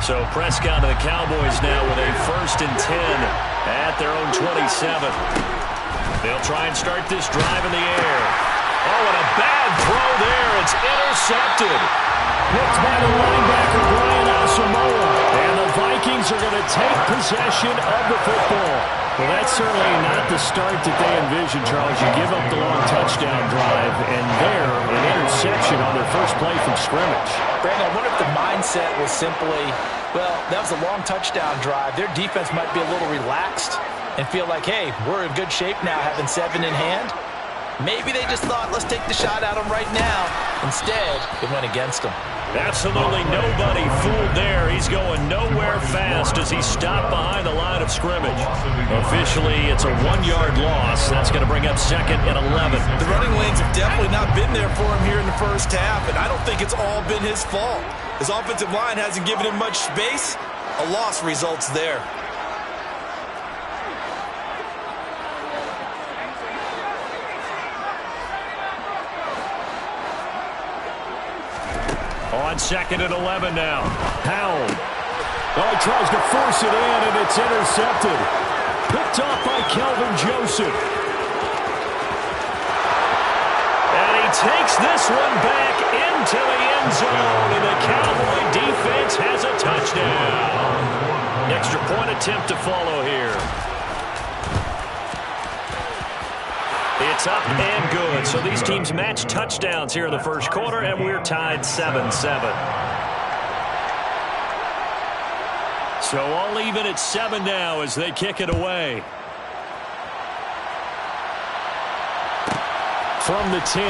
So Prescott and the Cowboys now with a 1st and 10 at their own 27. They'll try and start this drive in the air. Oh, and a bad throw there. It's intercepted. Picked by the linebacker, Brian Asamoah. And the Vikings are going to take possession of the football. Well, that's certainly not the start that they envisioned, Charles. You give up the long touchdown drive, and there, an interception on their first play from scrimmage. Brandon, I wonder if the mindset was simply, well, that was a long touchdown drive. Their defense might be a little relaxed and feel like, hey, we're in good shape now, having 7 in hand. Maybe they just thought, let's take the shot at them right now. Instead, it went against them. Absolutely nobody fooled there. He's going nowhere fast as he stopped behind the line of scrimmage. Officially, it's a 1-yard loss. That's going to bring up 2nd and 11. The running lanes have definitely not been there for him here in the first half, and I don't think it's all been his fault. His offensive line hasn't given him much space. A loss results there. On 2nd and 11 now. Powell. Oh, he tries to force it in, and it's intercepted. Picked off by Kelvin Joseph. And he takes this one back into the end zone, and the Cowboy defense has a touchdown. Extra point attempt to follow here. It's up and good. So these teams match touchdowns here in the first quarter, and we're tied 7-7. So all even at 7 now as they kick it away. From the 10.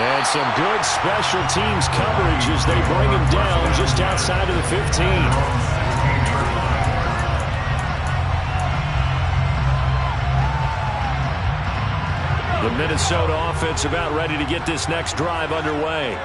And some good special teams coverage as they bring him down just outside of the 15. The Minnesota offense about ready to get this next drive underway.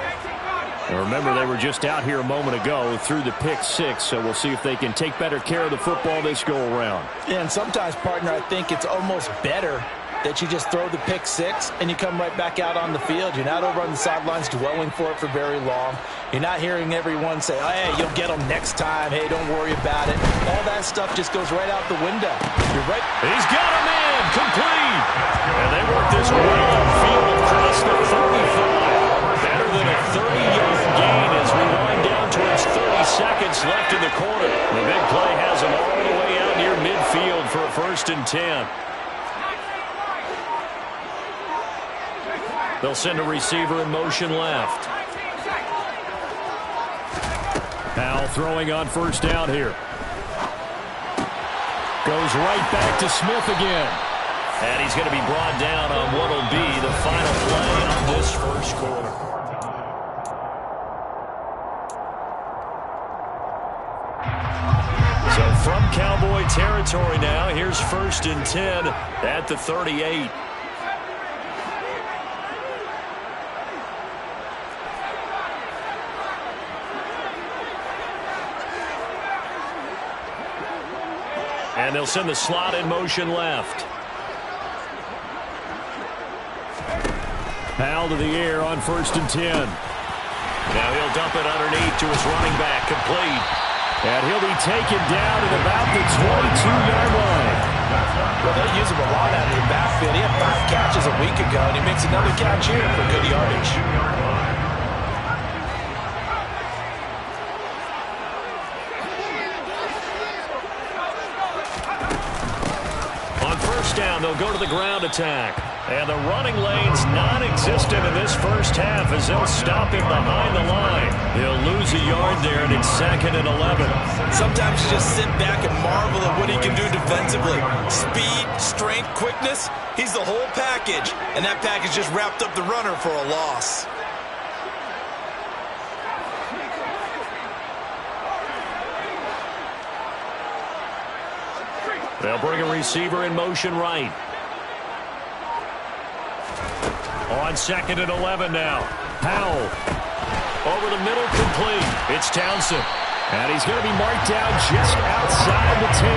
And remember, they were just out here a moment ago through the pick 6, so we'll see if they can take better care of the football this go-around. Yeah, and sometimes, partner, I think it's almost better that you just throw the pick 6 and you come right back out on the field. You're not over on the sidelines dwelling for it for very long. You're not hearing everyone say, oh, hey, you'll get them next time. Hey, don't worry about it. All that stuff just goes right out the window. You're right. He's got him in. Complete. And they work this well upfield across the 35. Better than a 30-yard gain as we wind down towards 30 seconds left in the quarter. The big play has him all the way out near midfield for a 1st and 10. They'll send a receiver in motion left. Powell throwing on 1st down here. Goes right back to Smith again. And he's going to be brought down on what will be the final play of this first quarter. So from Cowboy territory now, here's 1st and 10 at the 38. And they'll send the slot in motion left. Powell to the air on 1st and 10. Now he'll dump it underneath to his running back, complete. And he'll be taken down at about the 22-yard line. Well, they'll use him a lot out of the backfield. He had 5 catches a week ago, and he makes another catch here for good yardage. Down, they'll go to the ground attack. And the running lane's non-existent in this first half as they'll stop him behind the line. He'll lose a yard there, and it's 2nd and 11. Sometimes you just sit back and marvel at what he can do defensively. Speed, strength, quickness, he's the whole package. And that package just wrapped up the runner for a loss. They'll bring a receiver in motion right. On 2nd and 11 now. Powell. Over the middle, complete. It's Townsend. And he's going to be marked down just outside the 10.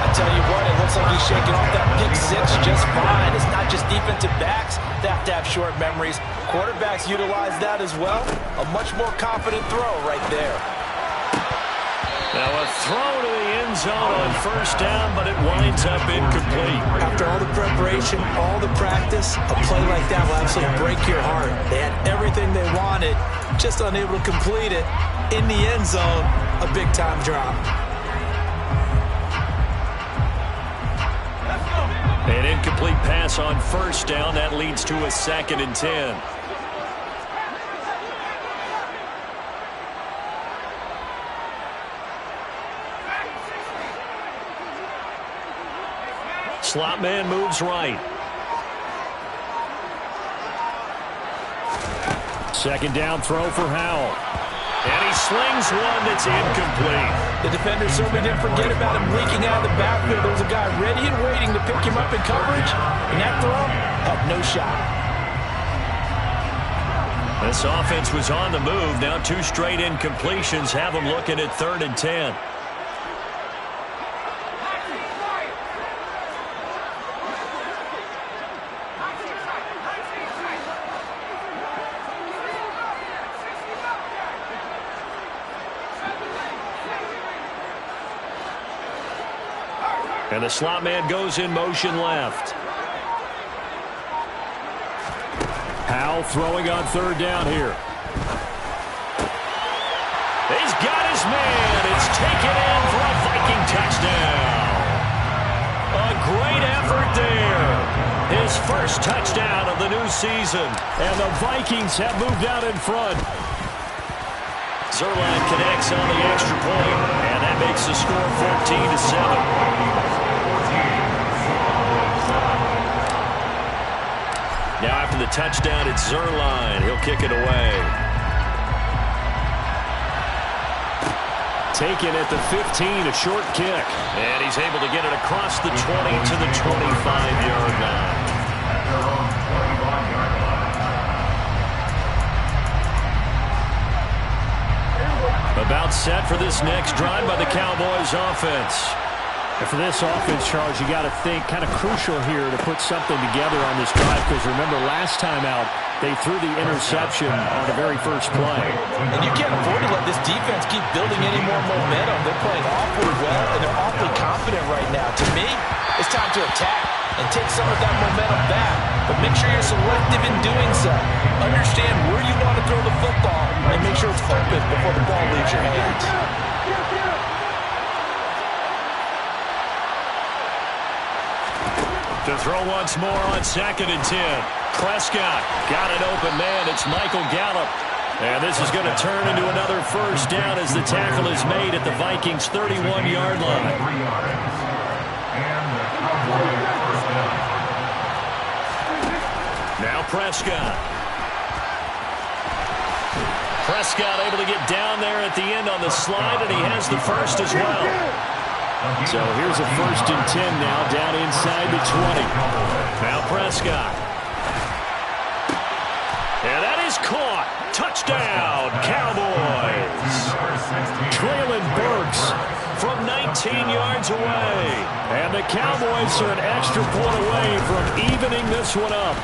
I tell you what, it looks like he's shaking off that pick six just fine. It's not just defensive backs that have to have short memories. Quarterbacks utilize that as well. A much more confident throw right there. Now a throw to the end zone on first down, but it winds up incomplete. After all the preparation, all the practice, a play like that will absolutely break your heart. They had everything they wanted, just unable to complete it. In the end zone, a big-time drop. An incomplete pass on first down. That leads to a 2nd and 10. Slot man moves right. 2nd down throw for Howell. And he slings one that's incomplete. The defender certainly didn't forget about him leaking out of the backfield. There was a guy ready and waiting to pick him up in coverage, and that throw had no shot. This offense was on the move. Now 2 straight incompletions have them looking at 3rd and 10. And the slot man goes in motion left. Howell throwing on 3rd down here. He's got his man. It's taken in for a Viking touchdown. A great effort there. His first touchdown of the new season. And the Vikings have moved out in front. Zerline connects on the extra point, and that makes the score 14-7. Now after the touchdown, it's Zerline. He'll kick it away. Taken at the 15, a short kick. And he's able to get it across the 20 to the 25-yard line. About set for this next drive by the Cowboys offense. And for this offense, Charles, you got to think kind of crucial here to put something together on this drive, because remember last time out they threw the interception on the very first play. And you can't afford to let this defense keep building any more momentum. They're playing awfully well, and they're awfully confident right now. To me, it's time to attack and take some of that momentum back. But make sure you're selective in doing so. Understand where you want to throw the football and make sure it's open before the ball leaves your hands. To throw once more on 2nd and 10. Prescott got an open man. It's Michael Gallup. And this is going to turn into another first down as the tackle is made at the Vikings' 31-yard line. Now Prescott. Prescott able to get down there at the end on the slide, and he has the first as well. So here's a 1st and 10 now, down inside the 20. Now Prescott. And that is caught. Touchdown, Cowboys. Traylon Burks from 19 yards away. And the Cowboys are an extra point away from evening this one up.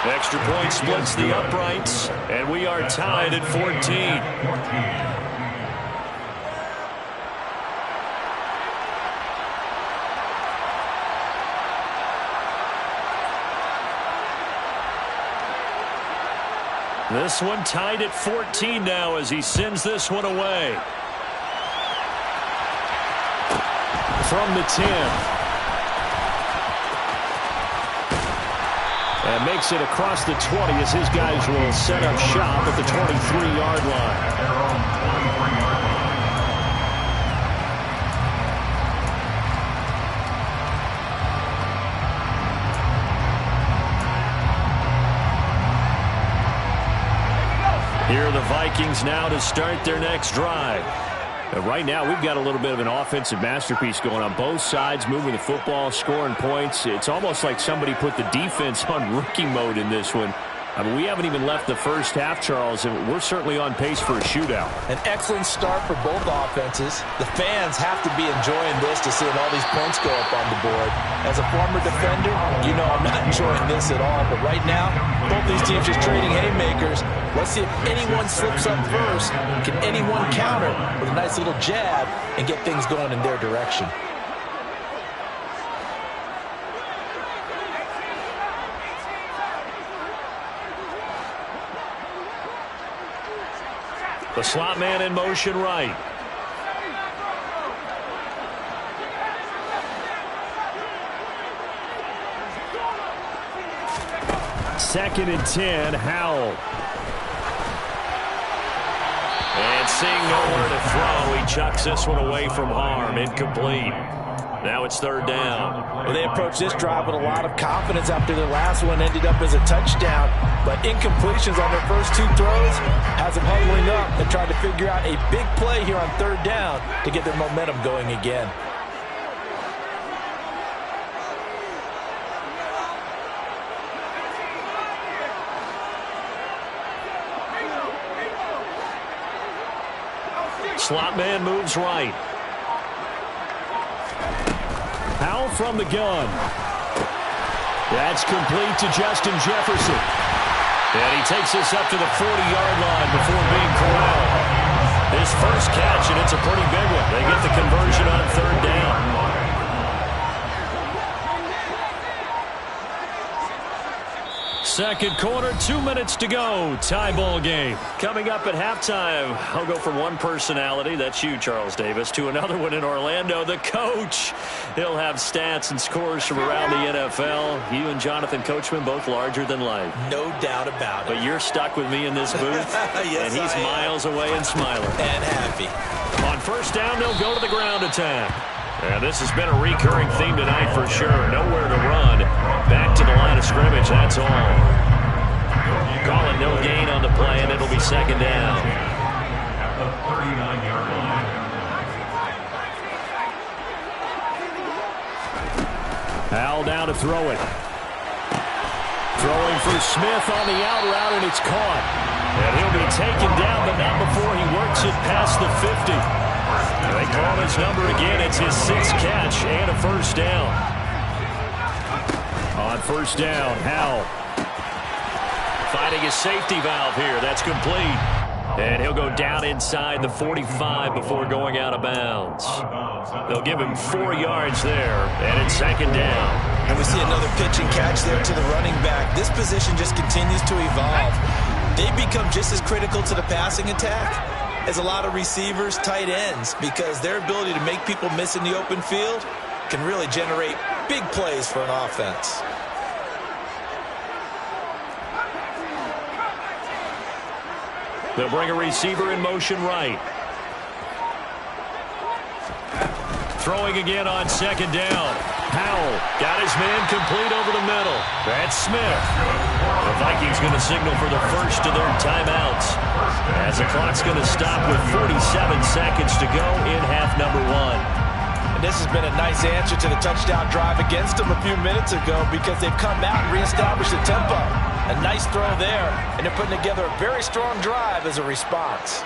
Extra point splits the uprights, and we are tied at 14. This one tied at 14 now as he sends this one away. From the 10. And makes it across the 20 as his guys will set up shop at the 23-yard line. Here are the Vikings now to start their next drive. Right now, we've got a little bit of an offensive masterpiece going on both sides, moving the football, scoring points. It's almost like somebody put the defense on rookie mode in this one. I mean, we haven't even left the first half, Charles, and we're certainly on pace for a shootout. An excellent start for both offenses. The fans have to be enjoying this to seeing all these points go up on the board. As a former defender, you know I'm not enjoying this at all. But right now, both these teams just trading haymakers. Let's see if anyone slips up first. Can anyone counter with a nice little jab and get things going in their direction? The slot man in motion right. Second and 10, Howell. And seeing nowhere to throw, he chucks this one away from harm. Incomplete. Now it's third down. Well, they approached this drive with a lot of confidence after their last one ended up as a touchdown. But incompletions on their first two throws has them huddling up and trying to figure out a big play here on third down to get their momentum going again. Slot man moves right. Howell from the gun. That's complete to Justin Jefferson. And he takes this up to the 40-yard line before being corralled. His first catch, and it's a pretty big one. They get the conversion on third down. Second quarter, 2 minutes to go. Tie ball game. Coming up at halftime, I'll go from one personality, that's you, Charles Davis, to another one in Orlando, the coach. He'll have stats and scores from around the NFL. You and Jonathan Coachman, both larger than life. No doubt about it. But you're stuck with me in this booth, yes, and he's miles away and smiling. And happy. On first down, they'll go to the ground attack. And this has been a recurring theme tonight for sure. Nowhere to run. Back to the line of scrimmage, that's all. Calling no gain on the play, and it'll be second down. At the 39-yard line. Howell down to throw it. Throwing for Smith on the out route, and it's caught. And he'll be taken down, but not before he works it past the 50. They call his number again. It's his sixth catch and a first down. On first down, Howell. Finding his safety valve here. That's complete. And he'll go down inside the 45 before going out of bounds. They'll give him 4 yards there, and it's second down. And we see another pitch and catch there to the running back. This position just continues to evolve. They become just as critical to the passing attack as a lot of receivers, tight ends, because their ability to make people miss in the open field can really generate big plays for an offense. They'll bring a receiver in motion right. Throwing again on second down. Howell got his man complete over the middle. That's Smith. The Vikings going to signal for the first of their timeouts, as the clock's going to stop with 47 seconds to go in half number 1. And this has been a nice answer to the touchdown drive against them a few minutes ago, because they've come out and reestablished the tempo. A nice throw there, and they're putting together a very strong drive as a response.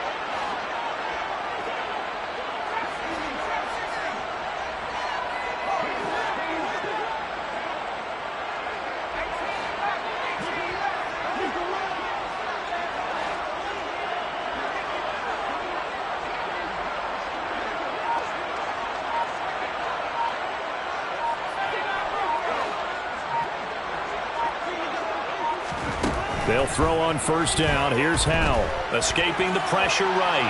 They'll throw on first down. Here's Howell, escaping the pressure right.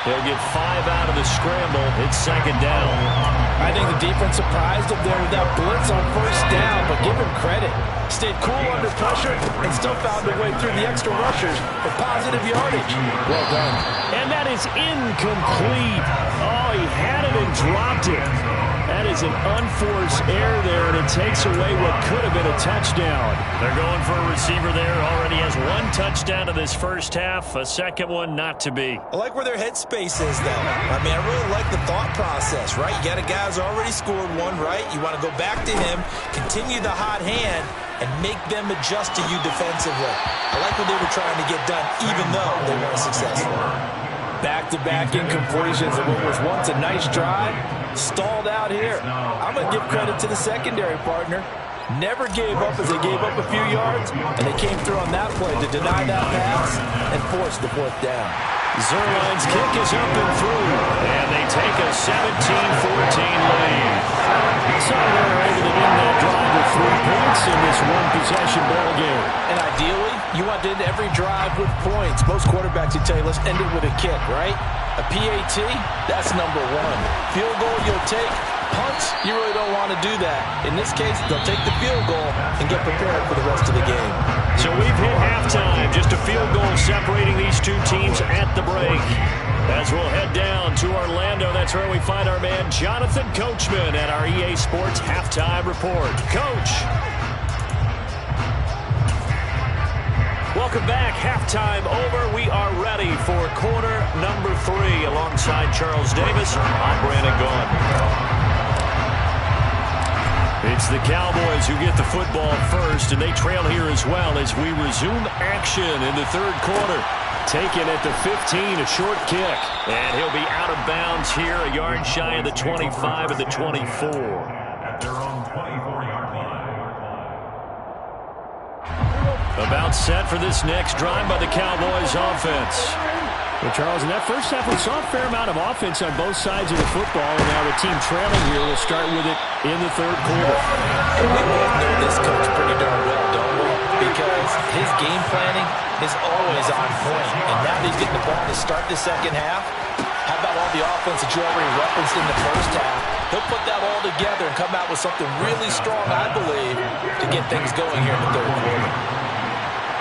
He'll get 5 out of the scramble. It's second down. I think the defense surprised him there with that blitz on first down, but give him credit. Stayed cool under pressure and still found a way through the extra rushers for positive yardage. Well done. And that is incomplete. Oh, he had it and dropped it. That is an unforced error there, and it takes away what could have been a touchdown. They're going for a receiver there. Already has 1 touchdown in this first half. A second one not to be. I like where their headspace is, though. I mean, I really like the thought process, right? You got a guy who's already scored 1, right? You want to go back to him, continue the hot hand, and make them adjust to you defensively. I like what they were trying to get done, even though they weren't successful. Back-to-back incompletions of what was once a nice drive, stalled out here. I'm going to give credit to the secondary partner. Never gave up as they gave up a few yards, and they came through on that play to deny that pass and force the fourth down. Zuerlein's kick is up and through, and they take a 17-14 lead. So they're able to win that drive with 3 points in this one-possession ball game. And ideally, you want to end every drive with points. Most quarterbacks would tell you, let's end it with a kick, right? A PAT, that's number 1. Field goal you'll take. Punts, you really don't want to do that. In this case, they'll take the field goal and get prepared for the rest of the game. So we've hit halftime. Just a field goal separating these two teams at the break. As we'll head down to Orlando, that's where we find our man Jonathan Coachman at our EA Sports Halftime Report. Coach. Welcome back. Halftime over. We are ready for quarter number 3. Alongside Charles Davis, I'm Brandon Gaughan. It's the Cowboys who get the football first, and they trail here as well as we resume action in the third quarter. Taken at the 15, a short kick. And he'll be out of bounds here, a yard shy of the 25 of the 24. At their own 24-yard line. About set for this next drive by the Cowboys offense. Well, Charles, in that first half, we saw a fair amount of offense on both sides of the football, and now the team trailing here will start with it in the third quarter. And we both know this coach pretty darn well, don't we? Because his game planning is always on point. And now that he's getting the ball to start the second half, how about all the offense that you already referenced in the first half? He'll put that all together and come out with something really strong, I believe, to get things going here in the third quarter.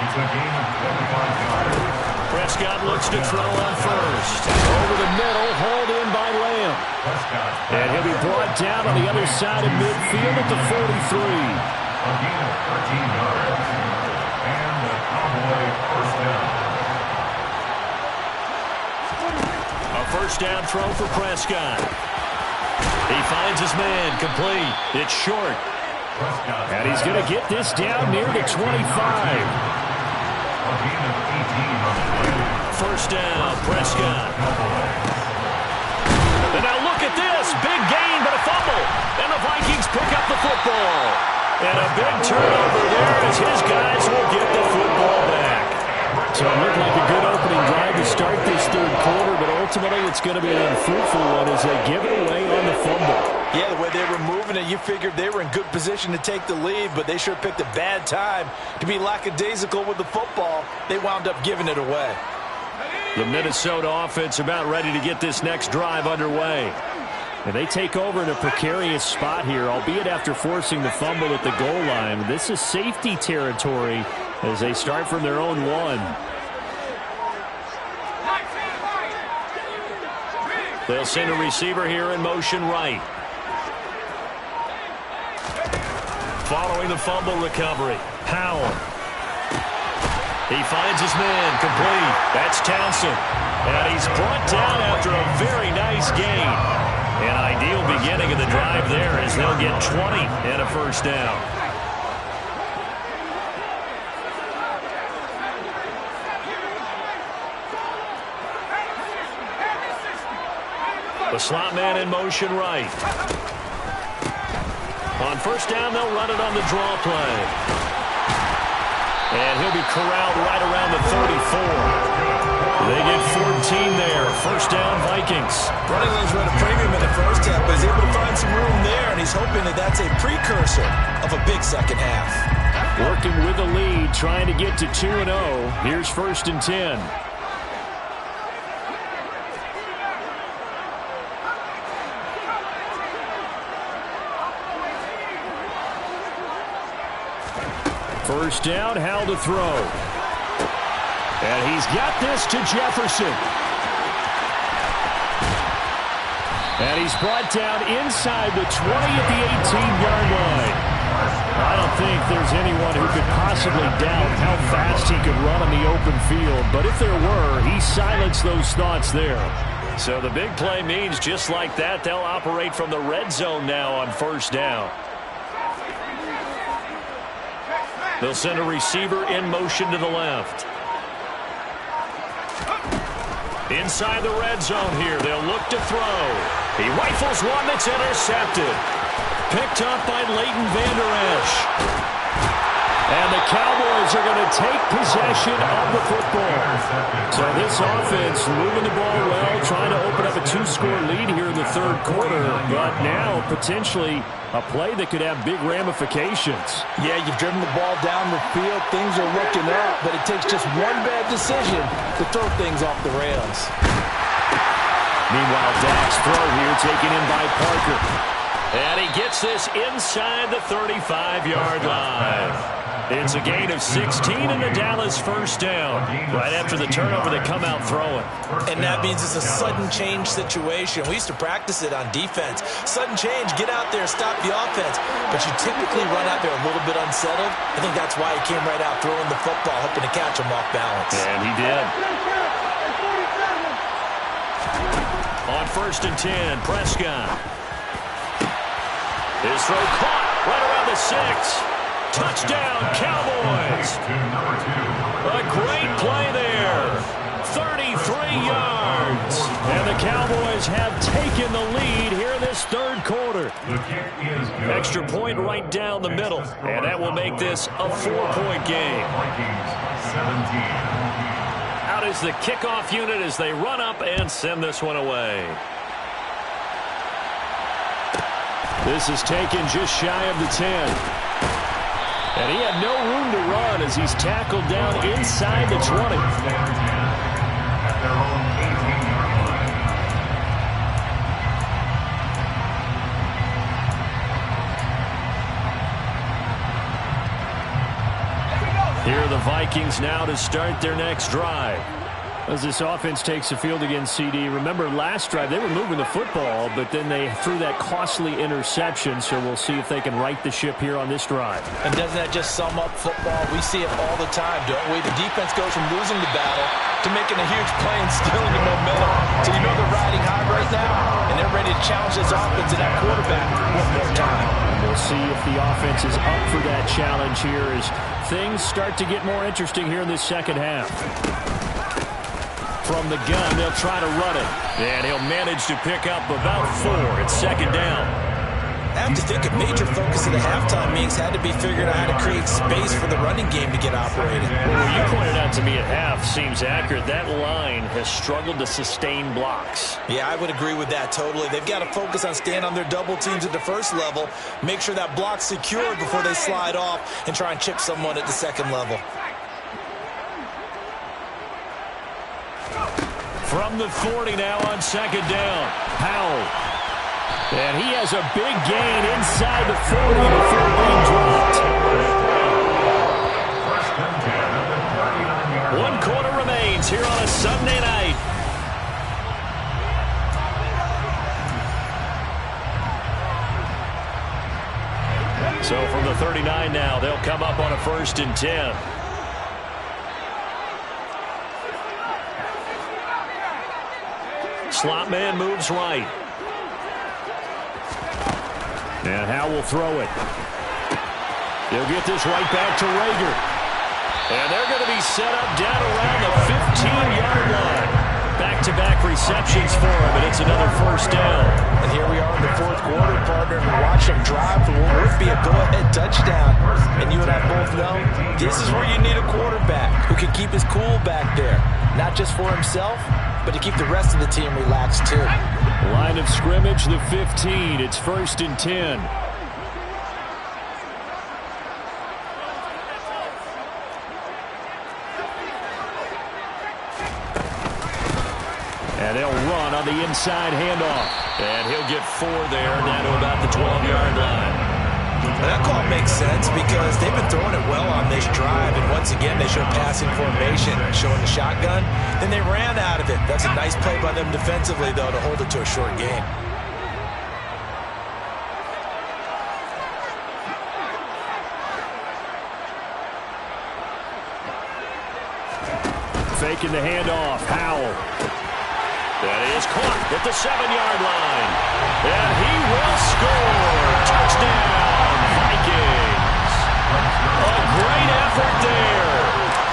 It's a game of 25 yards. Prescott looks to throw on first. Over the middle, hauled in by Lamb. And he'll be brought down on the other side of midfield at the 43. A gain of 13 yards. And the Cowboy first down. A first down throw for Prescott. He finds his man, complete. It's short. And he's going to get this down near the 25. A gain of 18 on the play. First down, Prescott. And now look at this. Big gain, but a fumble. And the Vikings pick up the football. And a big turnover there as his guys will get the football back. So it looked like a good opening drive to start this third quarter, but ultimately it's going to be an unfruitful one as they give it away on the fumble. Yeah, the way they were moving it, you figured they were in good position to take the lead, but they sure picked a bad time to be lackadaisical with the football. They wound up giving it away. The Minnesota offense about ready to get this next drive underway. And they take over in a precarious spot here, albeit after forcing the fumble at the goal line. This is safety territory as they start from their own 1. They'll send a receiver here in motion right. Following the fumble recovery, Powell. He finds his man, complete. That's Townsend. And he's brought down after a very nice gain. An ideal beginning of the drive there as they'll get 20 and a first down. The slot man in motion right. On first down, they'll run it on the draw play. And he'll be corralled right around the 34. They get 14 there. First down, Vikings. Running lanes were at a premium in the first half, but he's able to find some room there, and he's hoping that that's a precursor of a big second half. Working with the lead, trying to get to 2-0. Here's first and 10. First down, Howell to throw. And he's got this to Jefferson. And he's brought down inside the 20 at the 18-yard line. I don't think there's anyone who could possibly doubt how fast he could run on the open field. But if there were, he silenced those thoughts there. So the big play means just like that, they'll operate from the red zone now on first down. They'll send a receiver in motion to the left. Inside the red zone here, they'll look to throw. He rifles one that's intercepted. Picked up by Leighton Vander Esch. And the Cowboys are going to take possession of the football. So this offense moving the ball well, trying to open up a 2-score lead here in the third quarter. But now potentially a play that could have big ramifications. Yeah, you've driven the ball down the field. Things are looking up, but it takes just one bad decision to throw things off the rails. Meanwhile, Dak's throw here taken in by Parker. And he gets this inside the 35-yard line. It's a gain of 16 and the Dallas first down. Right after the turnover, they come out throwing. And that means it's a sudden change situation. We used to practice it on defense. Sudden change, get out there, stop the offense. But you typically run out there a little bit unsettled. I think that's why he came right out throwing the football, hoping to catch him off balance. And he did. On 1st and 10, Prescott. His throw caught right around the 6. Touchdown, Cowboys. A great play there. 33 yards. And the Cowboys have taken the lead here in this third quarter. Extra point right down the middle. And that will make this a 4-point game. Out is the kickoff unit as they run up and send this one away. This is taken just shy of the 10. And he had no room to run as he's tackled down inside the 20. At their own 18-yard line. Here are the Vikings now to start their next drive. As this offense takes the field against CD, remember last drive they were moving the football, but then they threw that costly interception, so we'll see if they can right the ship here on this drive. And doesn't that just sum up football? We see it all the time, don't we? The defense goes from losing the battle to making a huge play and stealing the momentum. So you know they're riding high right now, and they're ready to challenge this offense and that quarterback one more time. And we'll see if the offense is up for that challenge here as things start to get more interesting here in this second half. From the gun, they'll try to run it. And he'll manage to pick up about 4. It's second down. I have to think a major focus of the halftime meetings had to be figuring out how to create space for the running game to get operated. Well, you pointed out to me at half seems accurate. That line has struggled to sustain blocks. Yeah, I would agree with that totally. They've got to focus on staying on their double teams at the first level, make sure that block's secured before they slide off and try and chip someone at the second level. From the 40 now on second down. Powell. And he has a big gain inside the 40 before being dropped. 1 quarter remains here on a Sunday night. So from the 39 now, they'll come up on a 1st and 10. Slot man moves right. And Howe will throw it. He'll get this right back to Rager. And they're going to be set up down around the 15-yard line. Back-to-back receptions for him, and it's another first down. And here we are in the fourth quarter, partner, and watch them drive for what would be a go-ahead touchdown. And you and I both know this is where you need a quarterback who can keep his cool back there. Not just for himself, but to keep the rest of the team relaxed too. Line of scrimmage, the 15. It's 1st and 10. And they'll run on the inside handoff. And he'll get 4 there, down to about the 12-yard line. Well, that call makes sense because they've been throwing it well on this drive, and once again they showed passing formation, showing the shotgun. Then they ran out of it. That's a nice play by them defensively, though, to hold it to a short gain. Faking the handoff, Howell. That is caught at the 7-yard line. And he will score. Touchdown, Vikings. A great effort there.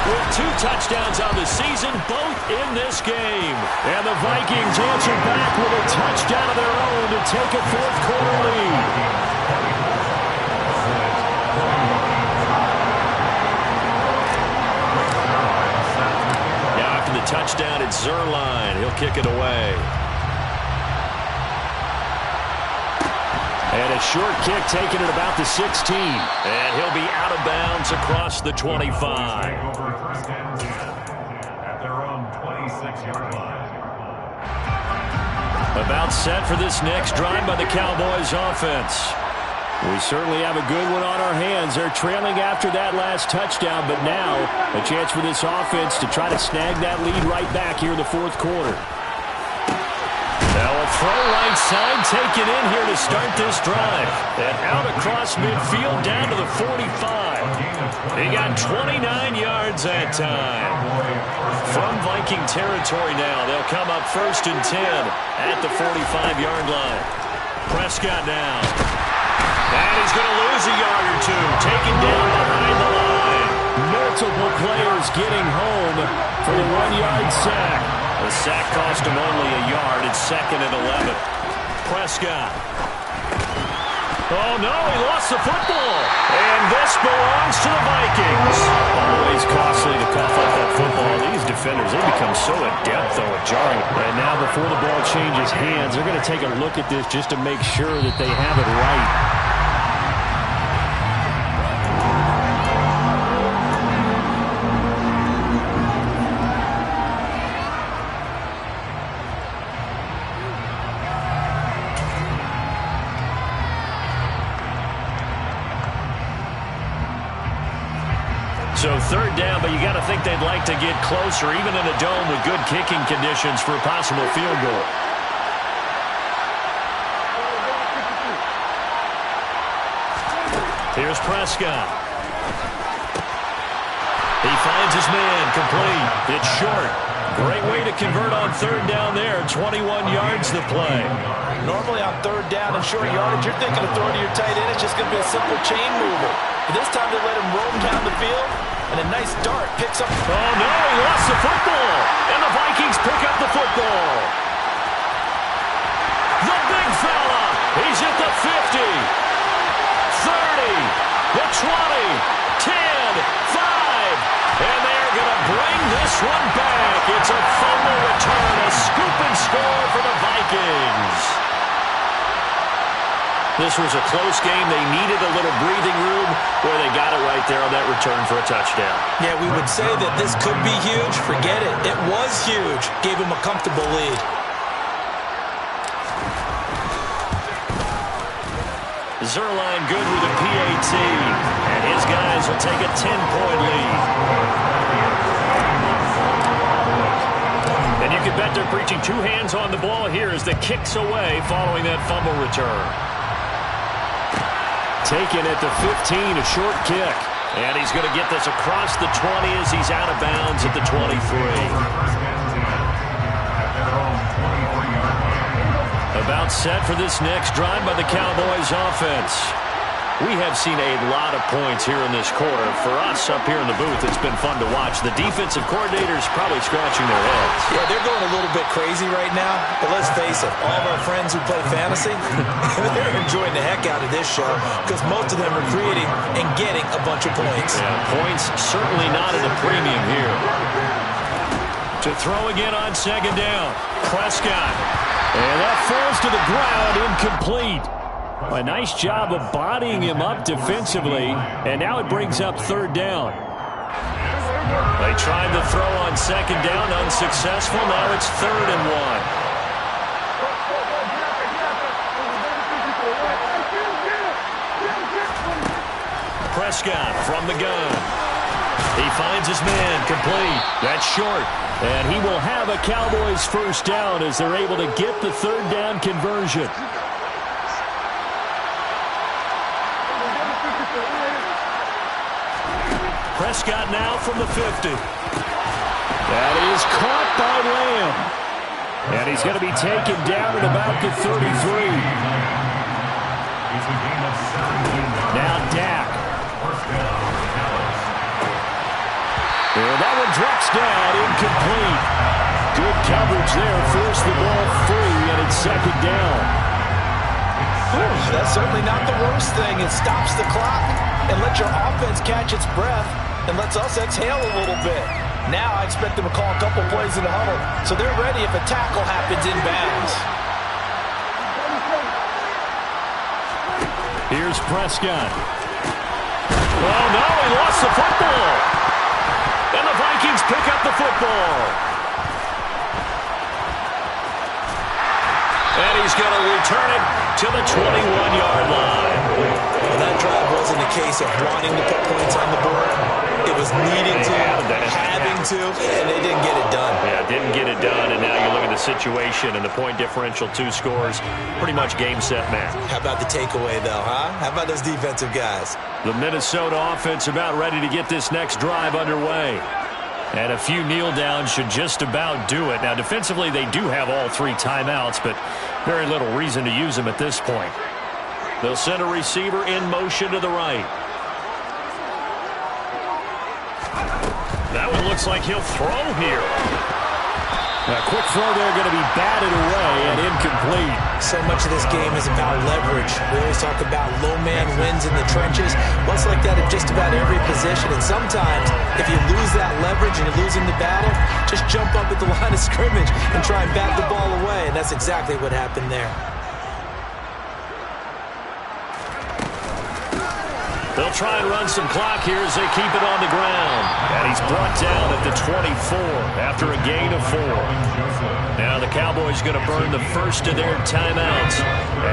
With 2 touchdowns on the season, both in this game. And the Vikings answer back with a touchdown of their own to take a fourth-quarter lead. Now after the touchdown, it's Zerline. He'll kick it away. And a short kick taken at about the 16. And he'll be out of bounds across the 25. At their own 26-yard line. About set for this next drive by the Cowboys offense. We certainly have a good one on our hands. They're trailing after that last touchdown, but now a chance for this offense to try to snag that lead right back here in the fourth quarter. Now a throw right side taken in here to start this drive. And out across midfield down to the 45. He got 29 yards that time. From Viking territory now, they'll come up 1st and 10 at the 45-yard line. Prescott now. And he's going to lose a yard or 2. Taken down behind the line. Multiple players getting home for the 1-yard sack. The sack cost him only a yard. It's 2nd and 11. Prescott. Oh, no, he lost the football. And this belongs to the Vikings. Always costly to cough up that football. These defenders, they become so adept, though, at jarring. And now before the ball changes hands, they're going to take a look at this just to make sure that they have it right. So 3rd down, but you got to think they'd like to get closer, even in a dome with good kicking conditions for a possible field goal. Here's Prescott. He finds his man, complete. It's short. Great way to convert on 3rd down there. 21 yards the play. Normally on 3rd down and short yardage, you're thinking of throwing to your tight end. It's just going to be a simple chain mover. But this time they let him roam down the field. And a nice dart picks up. Oh, no, he lost the football. And the Vikings pick up the football. The big fella. He's at the 50. 30. The 20. 10. 5. And they're going to bring this one back. It's a fumble return. A scoop and score for the Vikings. This was a close game. They needed a little breathing room where they got it right there on that return for a touchdown. Yeah, we would say that this could be huge. Forget it. It was huge. Gave him a comfortable lead. Zerline good with a PAT. And his guys will take a 10-point lead. And you can bet they're preaching 2 hands on the ball here as the kick's away following that fumble return. Taken at the 15, a short kick. And he's going to get this across the 20 as he's out of bounds at the 23. About set for this next drive by the Cowboys offense. We have seen a lot of points here in this quarter. For us up here in the booth, it's been fun to watch. The defensive coordinators probably scratching their heads. Yeah, they're going a little bit crazy right now. But let's face it, all of our friends who play fantasy, they're enjoying the heck out of this show because most of them are creating and getting a bunch of points. Yeah, points certainly not at a premium here. To throw again on 2nd down. Prescott. And that falls to the ground, incomplete. A nice job of bodying him up defensively, and now it brings up 3rd down. They tried the throw on 2nd down, unsuccessful. Now it's 3rd and 1. Prescott from the gun. He finds his man, complete. That's short. And he will have a Cowboys 1st down as they're able to get the 3rd down conversion. Prescott now from the 50. That is caught by Lamb. And he's going to be taken down at about the 33. Now Dak. And that one drops down, incomplete. Good coverage there, forced the ball free, and it's second down. That's certainly not the worst thing. It stops the clock and lets your offense catch its breath and lets us exhale a little bit. Now I expect them to call a couple plays in the huddle, so they're ready if a tackle happens inbounds. Here's Prescott. Oh, no, he lost the football. And the Vikings pick up the football. And he's going to return it to the 21-yard line. Well, that drive wasn't a case of wanting to put points on the board. It was needing to, having to, and they didn't get it done. Yeah, didn't get it done, and now you look at the situation and the point differential, 2 scores, pretty much game, set, match. How about the takeaway, though, huh? How about those defensive guys? The Minnesota offense about ready to get this next drive underway. And a few kneel downs should just about do it. Now, defensively, they do have all 3 timeouts, but very little reason to use them at this point. They'll send a receiver in motion to the right. That one looks like he'll throw here. A quick throw there going to be batted away and incomplete. So much of this game is about leverage. We always talk about low man wins in the trenches. Well, it's like that in just about every position. And sometimes, if you lose that leverage and you're losing the battle, just jump up at the line of scrimmage and try and bat the ball away. And that's exactly what happened there. They'll try and run some clock here as they keep it on the ground. And he's brought down at the 24 after a gain of 4. Now the Cowboys going to burn the first of their timeouts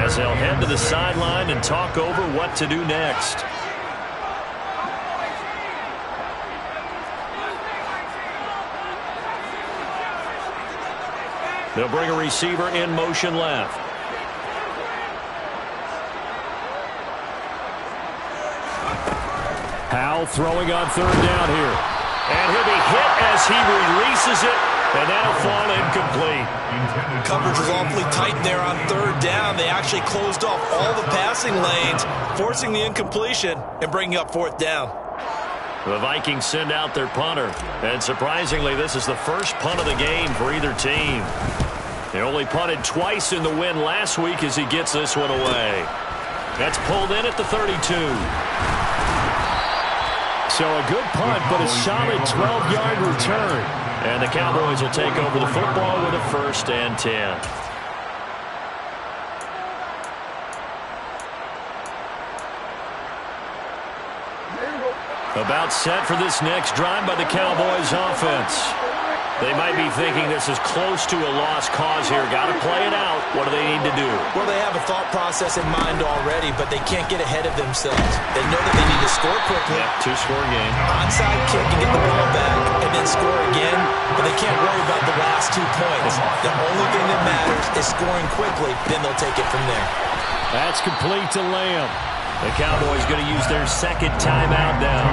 as they'll head to the sideline and talk over what to do next. They'll bring a receiver in motion left. Powell throwing on 3rd down here. And he'll be hit as he releases it, and that'll fall incomplete. Coverage was awfully tight there on 3rd down. They actually closed off all the passing lanes, forcing the incompletion and bringing up 4th down. The Vikings send out their punter. And surprisingly, this is the first punt of the game for either team. They only punted twice in the win last week as he gets this one away. That's pulled in at the 32. So a good punt, but a solid 12-yard return. And the Cowboys will take over the football with a 1st and 10. About set for this next drive by the Cowboys offense. They might be thinking this is close to a lost cause here. Got to play it out. What do they need to do? Well, they have a thought process in mind already, but they can't get ahead of themselves. They know that they need to score quickly. Yep, 2-score game. Onside kick and get the ball back and then score again, but they can't worry about the last 2 points. The only thing that matters is scoring quickly, then they'll take it from there. That's complete to Lamb. The Cowboys going to use their 2nd timeout now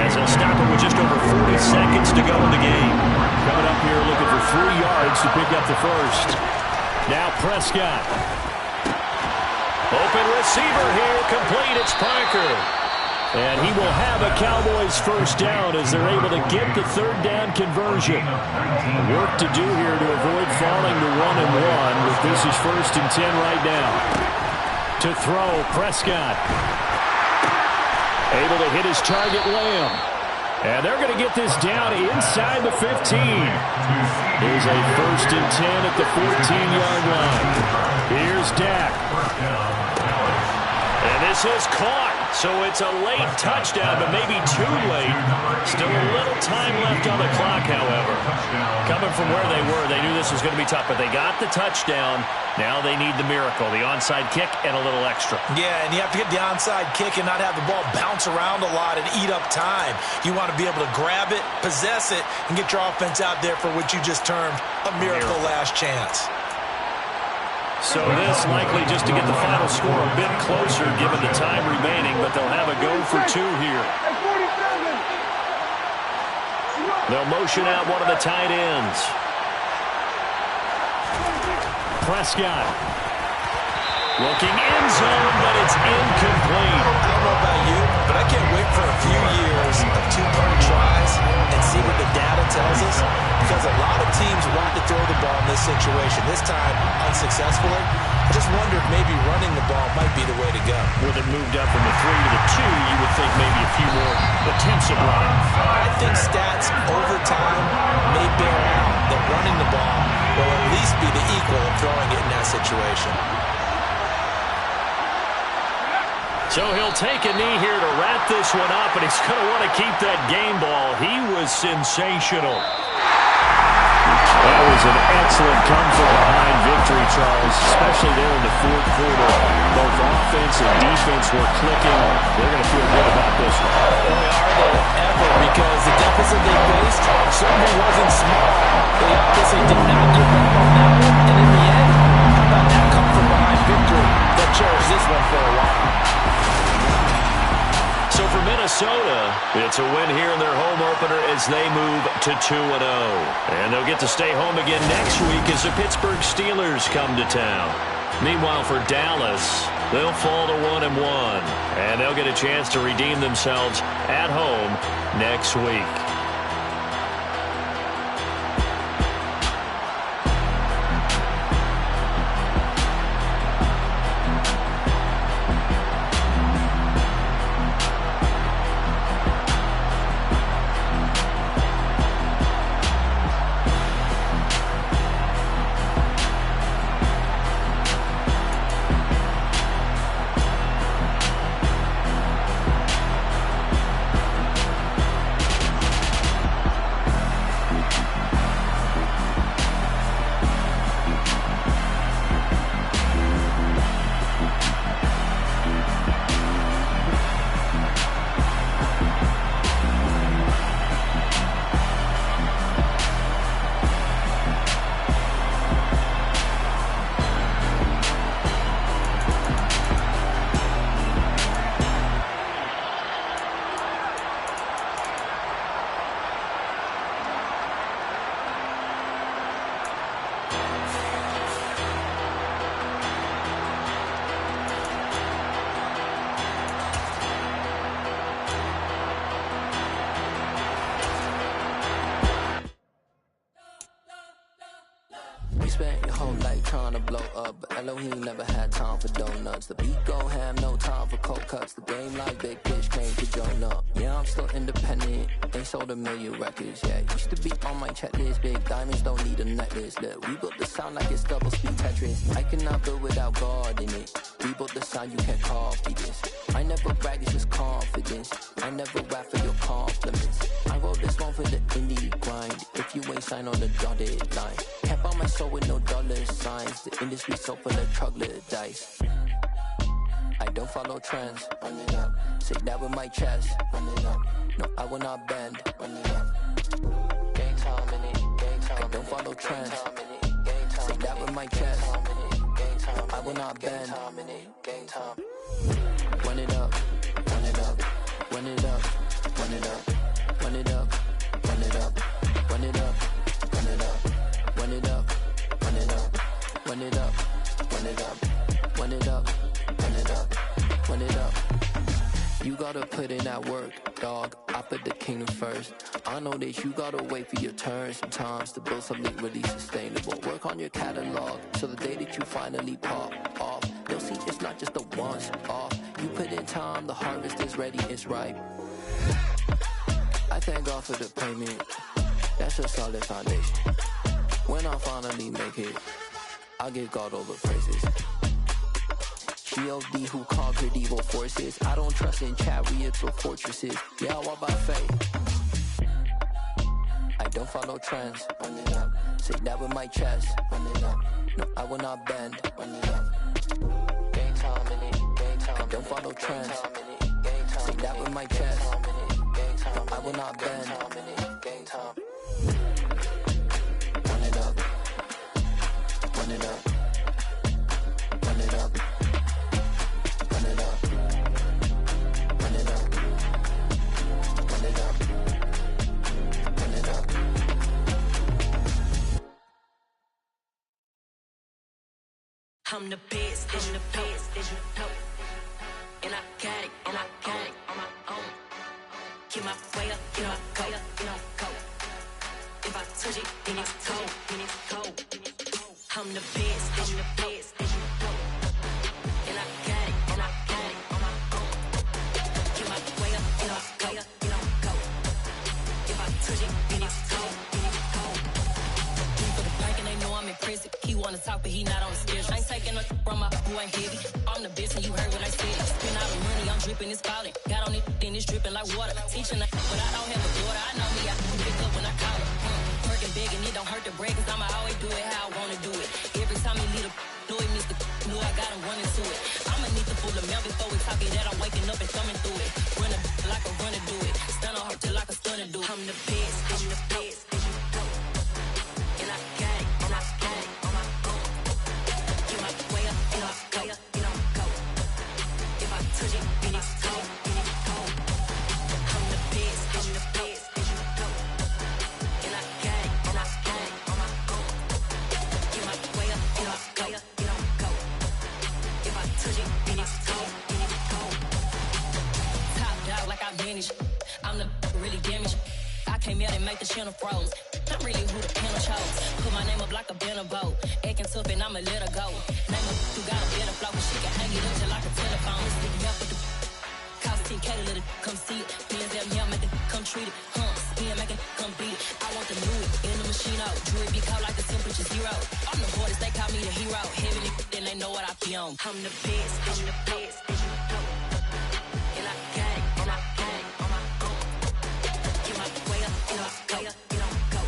as they'll stop it with just over 40 seconds to go in the game. Coming up here looking for 3 yards to pick up the first. Now Prescott. Open receiver here, complete. It's Parker. And he will have a Cowboys 1st down as they're able to get the 3rd down conversion. Work to do here to avoid falling to 1-1 with this is 1st and 10 right now. To throw, Prescott. Able to hit his target, Lamb. And they're going to get this down inside the 15. Here's a 1st and 10 at the 14-yard line. Here's Dak. And this is caught. So it's a late touchdown, but maybe too late. Still a little time left on the clock, however. Coming from where they were, they knew this was going to be tough, but they got the touchdown. Now they need the miracle, the onside kick and a little extra. Yeah, and you have to get the onside kick and not have the ball bounce around a lot and eat up time. You want to be able to grab it, possess it, and get your offense out there for what you just termed a miracle last chance. So this likely just to get the final score a bit closer given the time remaining, but they'll have a go for 2 here. They'll motion out one of the tight ends. Prescott. Looking end zone, but it's incomplete. I don't know about you, but I can't wait for a few years of 2-point tries and see see what the data tells us? Because a lot of teams want to throw the ball in this situation. This time, unsuccessfully. I just wonder if maybe running the ball might be the way to go. With it moved up from the 3 to the 2, you would think maybe a few more attempts at running. I think stats over time may bear out that running the ball will at least be the equal of throwing it in that situation. So he'll take a knee here to wrap this one up, and he's going to want to keep that game ball. He was sensational. That was an excellent come-from-behind victory, Charles, especially there in the fourth quarter. Both offense and defense were clicking. They're going to feel good about this one. Boy, are they ever, because the deficit they faced certainly wasn't small. They obviously did not give up on that one, and in the end, how about that come-from-behind victory that cherished this one for a while? So for Minnesota, it's a win here in their home opener as they move to 2-0. And they'll get to stay home again next week as the Pittsburgh Steelers come to town. Meanwhile, for Dallas, they'll fall to 1-1. And they'll get a chance to redeem themselves at home next week. Spent your whole life trying to blow up, but Elohim never had time for donuts. The beat gon' have no time for cold cuts. The game like big fish came to join up. Yeah, I'm still independent. Ain't sold a million records, yeah. Used to be on my checklist. Big diamonds don't need a necklace. Look, we built the sound like it's double speed Tetris. I cannot build without God in it. We built the sound, you can't copy this. I never brag, it's just confidence. I never rap for your compliments. I wrote this one for the indie grind. If you ain't signed on the dotted line, can't buy my soul with no dollar signs. The industry so full of troglodytes. I don't follow trends. Run it up. Say that with my chest. Run it up. No, I will not bend. Run it up. Game time in it. Game time. I don't follow trends. Say that with my chest. I will not bend. Game time. Run it up. Run it up. Run it up. Run it up. Run it up. Run it up. Run it up. Run it up. Run it up. Run it up. Run it up. Run it up. Run it up. Run it up. Run it up. You gotta put in that work, dog. I put the kingdom first. I know that you gotta wait for your turn sometimes to build something really sustainable. Work on your catalog so the day that you finally pop off, they'll see it's not just a once off. You put in time, the harvest is ready, it's ripe. I thank God for the payment. That's a solid foundation. When I finally make it, I'll give God all the praises. G.O.D. who conquered evil forces. I don't trust in chariots or fortresses. Yeah, I walk by faith. I don't follow trends. Run it up. Say that with my chest. Run it up. No, I will not bend. Run it up. Game time in it. Game time. I don't follow trends. Say that with my chest. No, I will not bend. Game time. Run it up. Run it up. Run it up. Run it up. Run it up. Run it up. Run it up. I'm the best, I'm the best, as you know. And I got it on my own. Get my way up, get my go, get my go. touch it, then it's cold, then it's cold. I'm the best, and you know. And I got it, and I got it on my own. Get my way up, you know, go, you know, go. If I touch it, then it's cold, then it's cold. He for the bank and they know I'm in prison. He wanna talk, but he not on the schedule. I ain't taking no from my boy heavy. I'm the best, and you heard what I said. Spend all the money, I'm dripping, it's falling. Got on it, then it's dripping like water. Teaching the but I don't have a daughter. I know me, I can pick up when I call her. Working big and it don't hurt to break, cause I'ma always do it how I wanna do it. Every time he lead a know it means the know I got him running to it. I'ma need the full amount before we talk it that I'm waking up and thumbing through it. Run a like a runner do it. Stun on her till like a stunner do it. I'm the best, and you know. And I got it, and I got it on my own. Get my way up, you know, go, you know, go. If I touch it, then it's cold, then it's cold. I'm the best, and you know. And I got it, and I got it on my own. Get my way up, you know, go, you know, go. If I touch it, then it's cold, then it's cold. Top dog like I vanished. I'm the really damaged. I came out and make the channel froze. I'm really who the panel chose. Put my name up like a banner boat. Acting tough and I'ma let her go. Name her who got a better flow, but she can hang it up just like a telephone. Stick me up with the cost 10K to let it come see it. Bands that me, make it come treat it. Spin, make it come beat it. I want the new it in the machine out. Jewelry be cold like the temperature 0. I'm the hardest, they call me the hero. Heavy then they know what I be on. I'm the best, and you know. And I got it, and I got it on my own. Get my way up, you know, go, you know, go.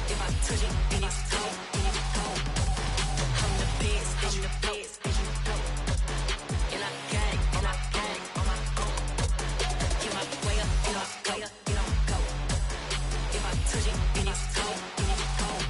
If I touch it, then it's cold, then it's cold. I'm the best, and you know. And I got it, and I got it on my own. Get my way up, you know, go, you know, go. If I touch it, then it's cold, then it's cold.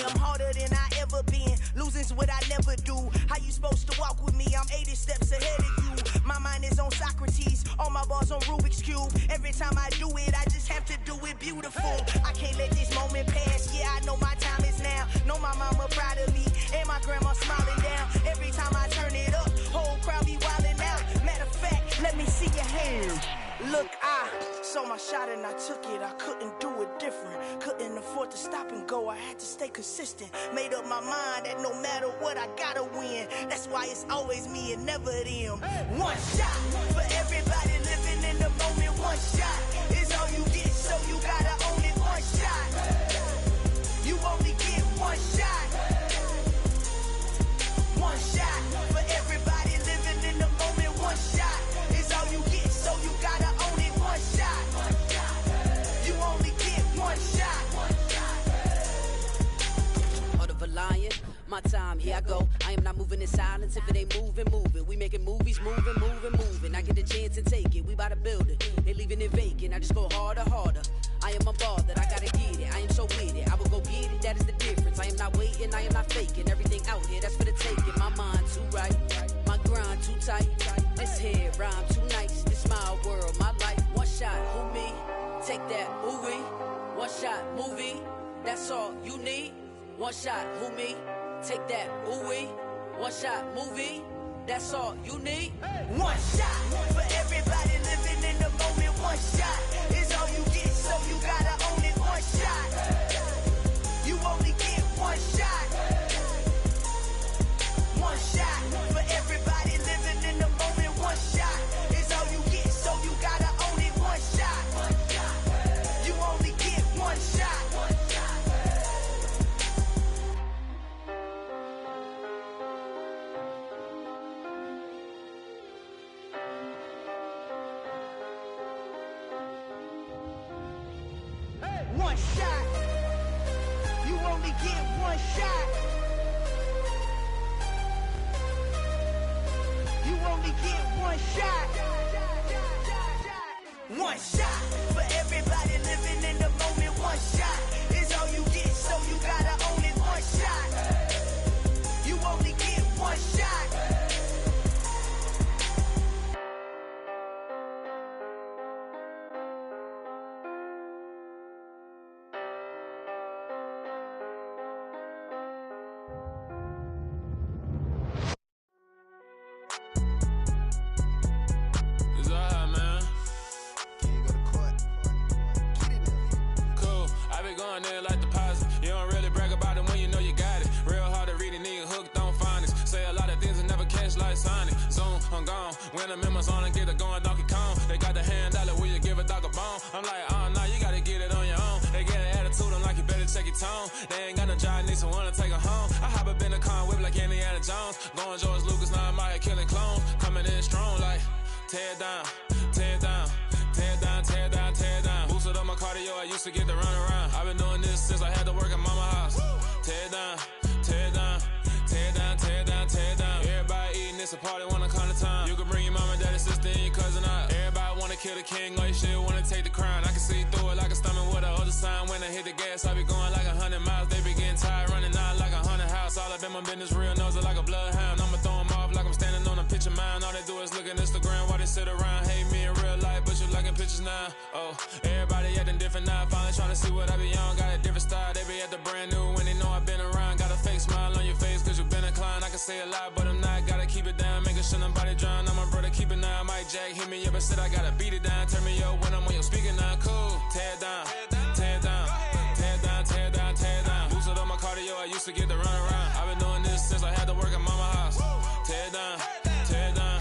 I'm harder than I ever been. Losing's what I never do. How you supposed to walk with me? I'm 80 steps ahead of you. My mind is on Socrates. All my bars on Rubik's Cube. Every time I do it, I just have to do it beautiful. I can't let this moment pass. Yeah, I know my time is now. Know my mama proud of me. And my grandma smiling down. Every time I turn it up, whole crowd be wildin' out. Matter of fact, let me see your hands. Look, I saw my shot and I took it. I couldn't do it different. Couldn't afford to stop and go. I had to stay consistent. Made up my mind that no matter what, I gotta win. That's why it's always me and never them. One shot for everybody living in the moment. One shot is all you get, so you gotta own it. One shot. You only get one shot. One shot for everybody living in the moment. One shot is all you get, so you gotta own it. One shot. You only get one shot. Heart of a lion, my time, here I go. I am not moving in silence. If it ain't moving, moving. We making movies, moving, moving, moving. I get a chance and take it. We bout to build it. They leaving it vacant. I just go harder, harder. I am unbothered. I gotta get it. I am so with it. I will go get it. That is the difference. I am not waiting. I am not faking. Everything out here, that's for the taking. My mind too right. My grind too tight. This head rhyme too nice. This my world, my life. One shot, who me? Take that, who we? One shot, movie. That's all you need. One shot, who me? Take that, who we? One shot, movie. That's all you need. One shot for everybody living in the moment. One shot is all you get, so you gotta own it. One shot. You only get one shot. One shot for everybody living in the moment. One shot is all you get, so you gotta own it. One shot. You only get one shot. One shot. You only get one shot. You only get one shot. One shot for everybody living in the moment. One shot is all you get, so you gotta own it. One shot. You only get one shot. going in like deposit. You don't really brag about it when you know you got it. Real hard to read a nigga hooked on phonics. Say a lot of things and never catch like Sonic. Zoom, I'm gone. When I'm in my zone and get it going Donkey Kong. They got the hand dollar, will you give a dog a bone? I'm like, oh no, you gotta get it on your own. They get an attitude, I'm like, you better check your tone. They ain't got no job, need someone to take her home. I hop up in the car, whip like Indiana Jones. Going George Lucas, now I'm out here killing clones. Coming in strong like, tear it down, tear it down. Tear it down, tear it down, tear it down. Boosted up my cardio, I used to get to run around. I've been doing this since I had to work at mama house. Tear it down, tear it down, tear it down, tear it down, tear it down. Everybody eating, it's a party, wanna come to time. You can bring your mama, daddy, sister, and your cousin out. Everybody wanna kill the king, or you shit wanna take the crown. I can see through it like a stomach with a other sign. When I hit the gas, I be going like 100 miles. They be getting tired, running out like 100 house. All up in my business, real nose it like a bloodhound. I'ma throw them off like I'm standing on a picture mound. All they do is look at Instagram while they sit around. Hate me in real life, but you liking pictures now. Oh, everybody acting different now. Finally trying to see what I be on. Got a different style, they be at the brand new when they know I've been around. Got a fake smile on your face cause you been inclined. I can say a lot, but I'm not. Gotta keep it down, making sure nobody drown. I'm my brother, keep it now. Mike Jack hit me up and said I gotta beat it down. Turn me up when I'm on your speaker now. Cool, tear it down, tear it down, tear it down, tear it down, tear it down. Boosted up my cardio, I used to get to run around. I've been doing this since I had to work at mama house. Tear it down, tear it down,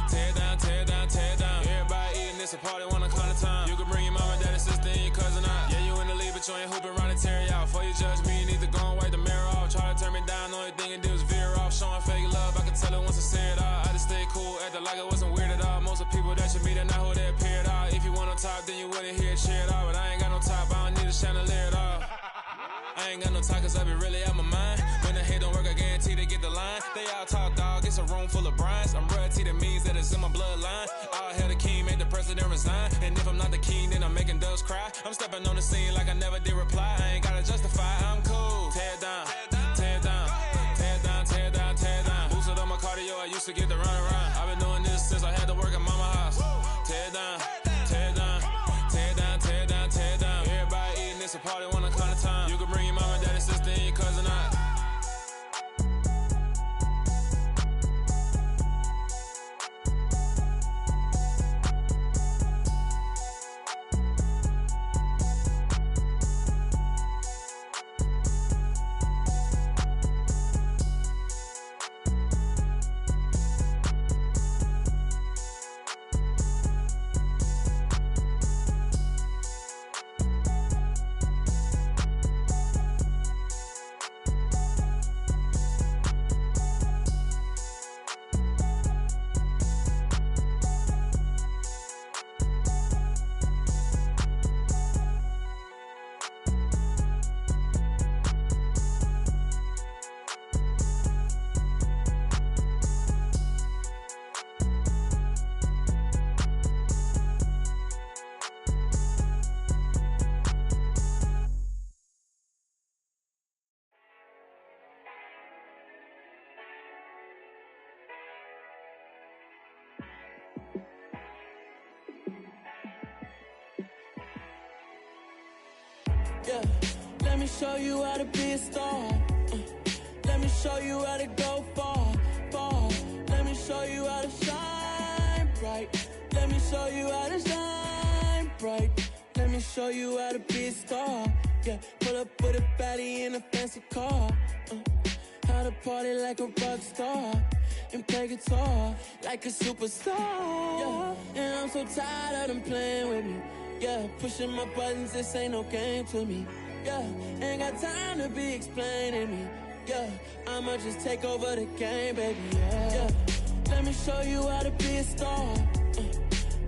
tear it down, tear it down, tear it down. Everybody eating, it's a party, wanna come to time. You can bring your mama, daddy, sister, and your cousin out. Yeah, you in the league, but you ain't hooping around and tear you out. Before you judge me, you need to go and wipe the mirror off. Try to turn me down, the only thing it do is veer off. Showing fake love, I can tell it once I say it all. I just stay cool, acting like it wasn't weird at all. Most of the people that you meet are not who they appear at all. If you want on top, then you wouldn't hear it cheer at all. But I ain't got no top, I don't need a chandelier at all. I ain't got no talk cause I be really out my mind. When the hate don't work, I guarantee they get the line. They all talk dog, it's a room full of brines. I'm royalty, that means that it's in my bloodline. All hell the king, made the president resign. And if I'm not the king, then I'm making doves cry. I'm stepping on the scene like I never did reply. I ain't gotta justify, I'm cool. Tear it down, tear it down, tear it down, tear it down, tear it down. Boosted up my cardio, I used to get to run around. I've been doing this since I had to work at mama house. Tear it down, tear it down, tear it down, tear it down, tear it down. Everybody eating, it's a party, wanna come to time. You can bring your mama, daddy, sister, and your cousin out. Yeah, let me show you how to be a star. Let me show you how to go far, far. Let me show you how to shine bright. Let me show you how to shine bright. Let me show you how to be a star. Yeah, pull up with a baddie in a fancy car. How to party like a rock star and play guitar like a superstar. Yeah, and I'm so tired of them playing with me. Yeah, pushing my buttons, this ain't no game to me. Yeah, ain't got time to be explaining me. Yeah, I'ma just take over the game, baby. Yeah, let me show you how to be a star.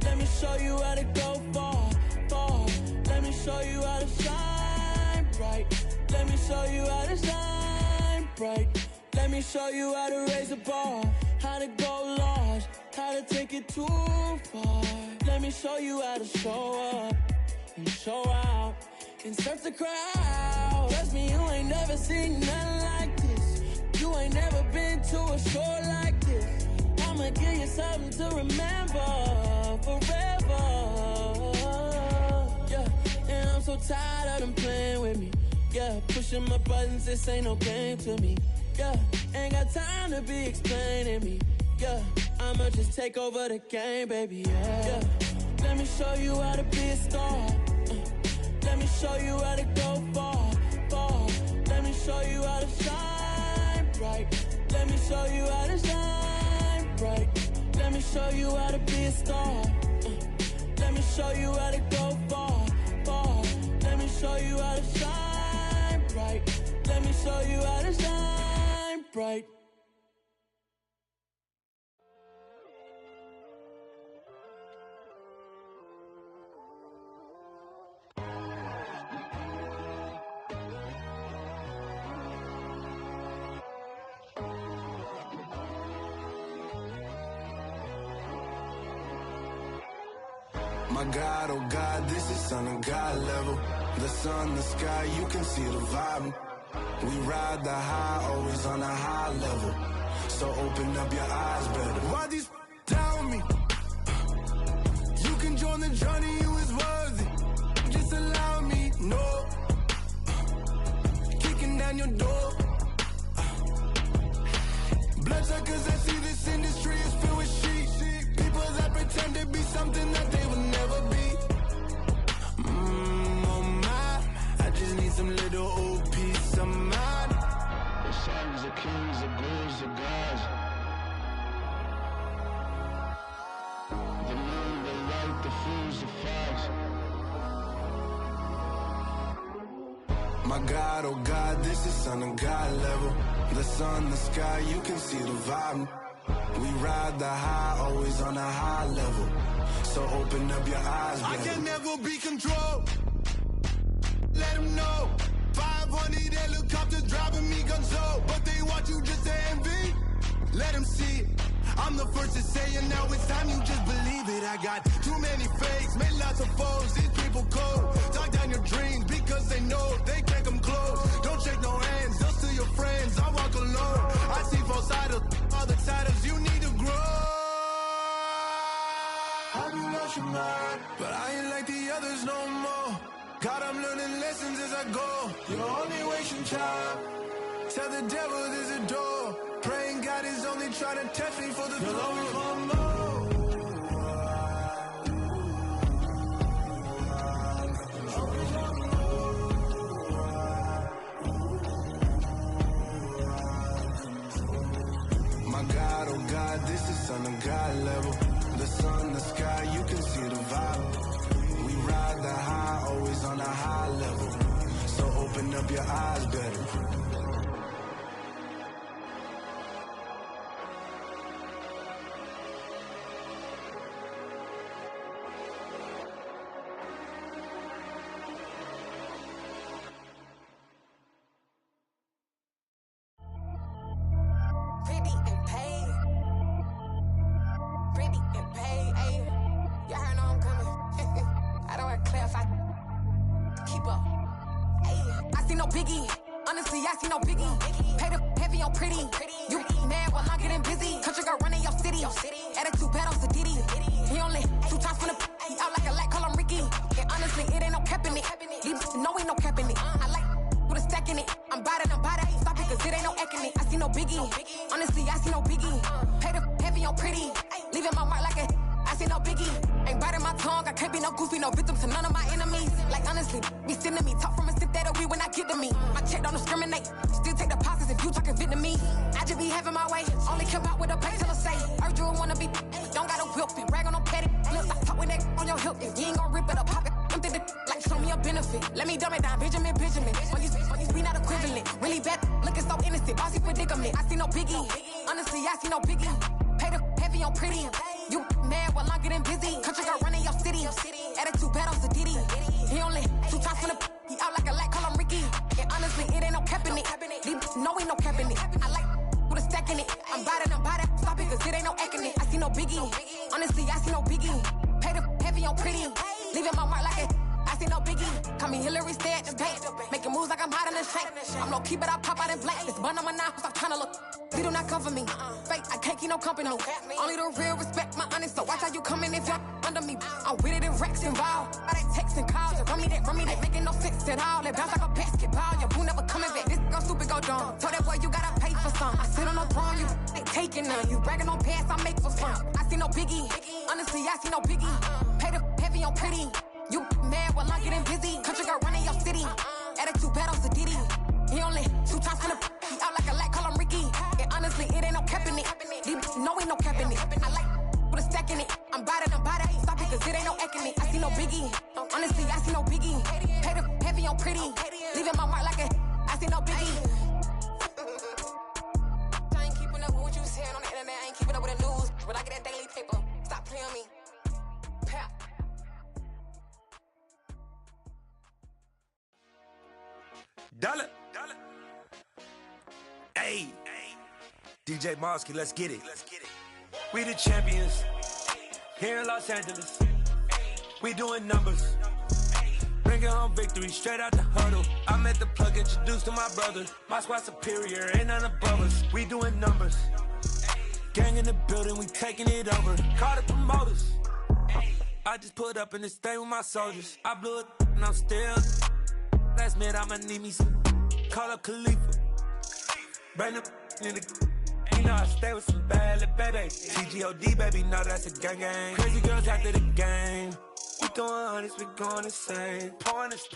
Let me show you how to go far, far. Let me show you how to shine bright. Let me show you how to shine bright. Let me show you how to raise a bar, how to go large, how to take it too far. Let me show you how to show up and show out and surf the crowd. Trust me, you ain't never seen nothing like this. You ain't never been to a show like this. I'ma give you something to remember forever. Yeah, and I'm so tired of them playing with me. Yeah, pushing my buttons, this ain't no game to me. Yeah, ain't got time to be explaining me. Yeah, I'ma just take over the game, baby. Yeah, let me show you how to be a star. Let me show you how to go far. show you how to shine bright. Let me show you how to be a star. Let me show you how to go far, far. Let me show you how to shine bright. Let me show you how to shine bright. My God, oh God, this is Son of God level. The sun, the sky, you can see the vibe. We ride the high, always on a high level. So open up your eyes better. Why these down me? You can join the journey, you is worthy. Just allow me, no. Kicking down your door. Bloodsuckers, I see this industry is filled with sheep. People that pretend to be something that they will never be. Oh my, I just need some little old peace of mind. The sons of kings, the gurus, the gods. The moon, the light, the fools, the facts. My God, oh God, this is Son of God level. The sun, the sky, you can see the vibe. We ride the high, always on a high level. So open up your eyes, baby. I can never be controlled. Let them know. 500 helicopters driving me gonzo. But they want you just to envy. Let them see it. I'm the first to say it, now it's time you just believe it. I got too many fakes, made lots of foes. These people cold. Talk down your dreams because they know they can't come close. Don't shake no hands, just to your friends. I walk alone. I see false idols, other titles. You need to grow. Have you lost your mind? But I ain't like the others no more. God, I'm learning lessons as I go. You're only wasting time. Tell the devil there's a door. Praying God is only trying to test me for the glory for more. My God, oh God, this is Son of God level. The sun, the sky, you can see the vibe. We ride the high, always on a high level. So open up your eyes better. ain't no cap in it. I like put a stack in it. I'm bout it, ain't stop it, cause it ain't no acting it. I see no biggie. Honestly, I see no biggie. Pay the heavy on pretty. Leaving my mark like I see no biggie. I ain't keeping up with what you saying on the internet. I ain't keeping up with the news. But I get that daily paper. Stop playing on me. Pap. Dollar. Hey. DJ Mosky, let's get it. We the champions. Here in Los Angeles. We doing numbers. Bringing home victory straight out the huddle. I'm at the plug, introduced to my brother. My squad superior, ain't none above us. We doing numbers. Gang in the building, we taking it over. Call the promoters. I just put up in this thing with my soldiers. I blew it and I'm still. Last minute I'ma need me some. Call up Khalifa. Bring them in the. You know I stay with some bad little baby. TGOD baby, know that's a gang gang. Crazy girls after the game. We doing honest, we going insane. Pouring this.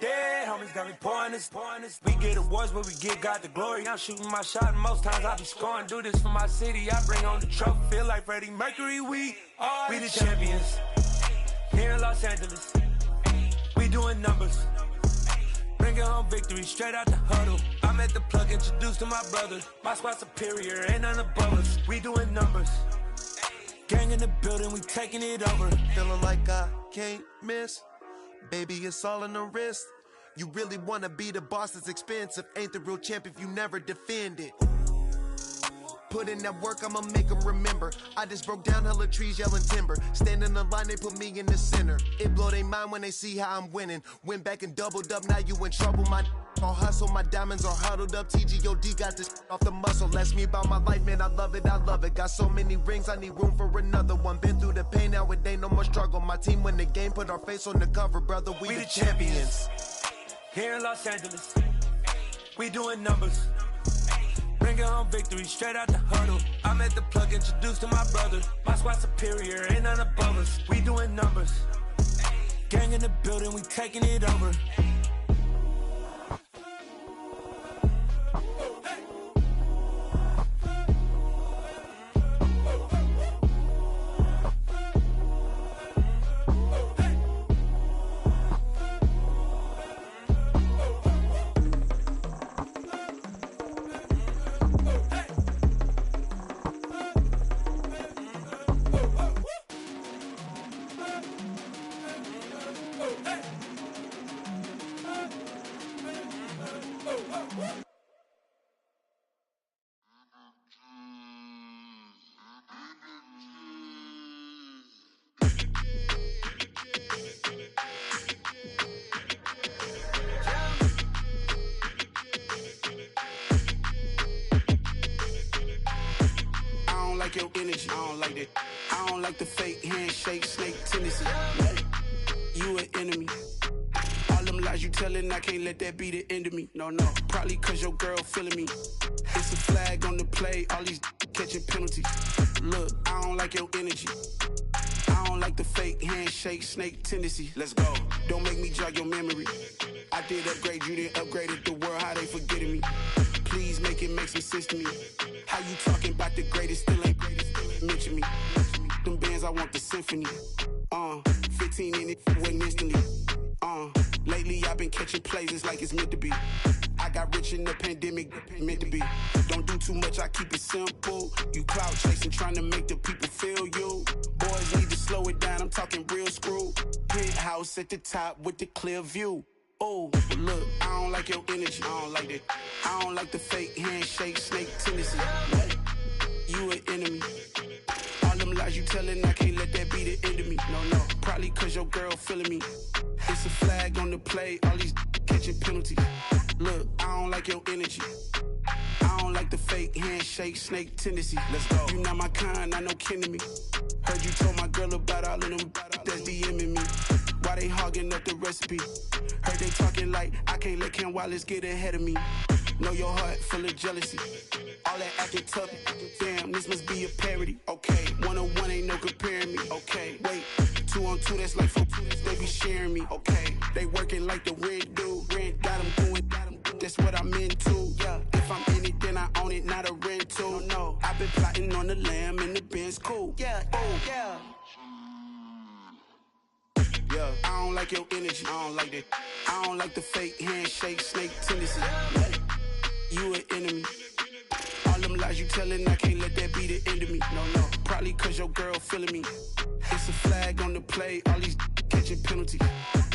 Yeah, homies got me pouring this. We get awards, but we give God the glory. I'm shooting my shot, and most times I be scoring. Do this for my city, I bring on the trophy. Feel like Freddie Mercury, we the champions. Here in Los Angeles, we doing numbers. Bringing home victory straight out the huddle. I'm at the plug, introduced to my brother. My squad superior, ain't none above us. We doing numbers. Gang in the building, we taking it over. Feeling like I can't miss. Baby, it's all in the wrist. You really wanna be the boss, it's expensive. Ain't the real champ if you never defend it. Put in that work, I'ma make them remember. I just broke down hella trees, yelling timber. Stand in the line, they put me in the center. It blow their mind when they see how I'm winning. Went back and doubled up, now you in trouble. My all hustle, my diamonds are huddled up. TGOD got this off the muscle. Ask me about my life, man, I love it. Got so many rings, I need room for another one. Been through the pain, now it ain't no more struggle. My team win the game, put our face on the cover, brother. We the champions. Here in Los Angeles, we doing numbers. Bringing home victory straight out the huddle. I'm at the plug, introduced to my brother. My squad superior, ain't none above us. We doing numbers. Gang in the building, we taking it over. Your energy, I don't like that. I don't like the fake handshake, snake tendency. You an enemy. All them lies you telling, I can't let that be the end of me. No, probably cause your girl feeling me. It's a flag on the play, all these catching penalties. Look, I don't like your energy. I don't like the fake handshake, snake tendency. Let's go. Don't make me jog your memory. I did upgrade, you didn't upgrade it. The world, how they forgetting me. Please make it make some sense to me. How you talking about the greatest, still ain't greatest, mention me. Them bands, I want the symphony. 15 in it, wasn't instantly. Lately I've been catching plays, it's like it's meant to be. I got rich in the pandemic, meant to be. Don't do too much, I keep it simple. You clout chasing, trying to make the people feel you. Boys need to slow it down, I'm talking real screw. Penthouse at the top with the clear view. Oh, look, I don't like your energy, I don't like that. I don't like the fake handshake, snake tendency. You an enemy. All them lies you telling, I can't let that be the end of me. No, probably cause your girl feeling me. It's a flag on the play, all these catching penalties. Look, I don't like your energy. I don't like the fake handshake, snake tendency. Let's go. You not my kind, I know kin to me. Heard you told my girl about all of them that's DMing me. Why they hogging up the recipe? Heard they talking like I can't let Ken Wallace get ahead of me. Know your heart full of jealousy. All that acting tough, damn, this must be a parody. Okay, 1-on-1 ain't no comparing me. Okay, wait, 2-on-2, that's like 4, they be sharing me. Okay, they working like the rent do. Rent got them doing, that's what I'm into. Yeah, if I'm in it, then I own it, not a rent too. No, I've been plotting on the lamb and the Benz cool. Yeah, yeah. Yeah, I don't like your energy. I don't like that. I don't like the fake handshake, snake tendency. You an enemy. All them lies you telling, I can't let that be the end of me. No, probably cause your girl feeling me. It's a flag on the play, all these catching penalties.